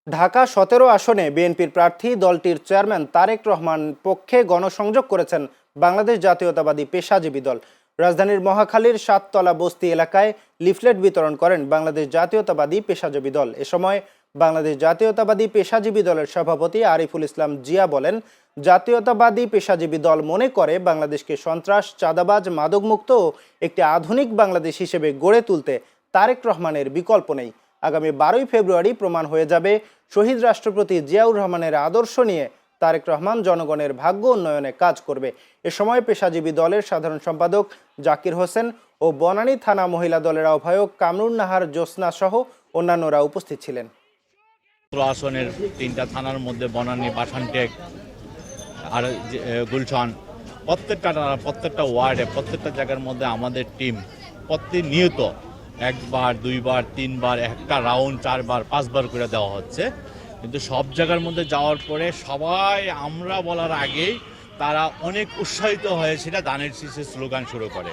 ঢাকা ১৭ আসনে বিএনপির প্রার্থী দলটির চেয়ারম্যান তারেক রহমান পক্ষে গণসংযোগ করেছেন বাংলাদেশ জাতীয়তাবাদী পেশাজীবী দল। রাজধানীর মহাখালীর সাততলা বস্তি এলাকায় লিফলেট বিতরণ করেন বাংলাদেশ জাতীয়তাবাদী পেশাজীবী দল। এ সময় বাংলাদেশ জাতীয়তাবাদী পেশাজীবী দলের সভাপতি আরিফুল ইসলাম জিয়া বলেন, জাতীয়তাবাদী পেশাজীবী দল মনে করে বাংলাদেশকে সন্ত্রাস, চাঁদাবাজ, মাদকমুক্ত ও একটি আধুনিক বাংলাদেশ হিসেবে গড়ে তুলতে তারেক রহমানের বিকল্প নেই। আগামী ১২ই ফেব্রুয়ারি প্রমাণ হয়ে যাবে শহীদ রাষ্ট্রপতি জিয়াউর রহমানের আদর্শ নিয়ে তারেক রহমান জনগণের ভাগ্য উন্নয়নে কাজ করবে। এ সময় পেশাজীবী দলের সাধারণ সম্পাদক জাকির হোসেন ও বনানী থানা মহিলা দলের আহ্বায়ক কামরুন নাহার জোসনা সহ অন্যান্যরা উপস্থিত ছিলেন। আসনের ৩টা থানার মধ্যে বনানী, বাসানটেক আর গুলশান, প্রত্যেকটা ওয়ার্ডে, প্রত্যেকটা জায়গার মধ্যে আমাদের টিম প্রতিনিয়ত একবার, দুইবার, তিনবার, একটা রাউন্ড 4 বার 5 বার করে দেওয়া হচ্ছে। কিন্তু সব জায়গার মধ্যে যাওয়ার পরে সবাই আমরা বলার আগেই তারা অনেক উৎসাহিত হয়ে সেটা ধানের শীষের স্লোগান শুরু করে।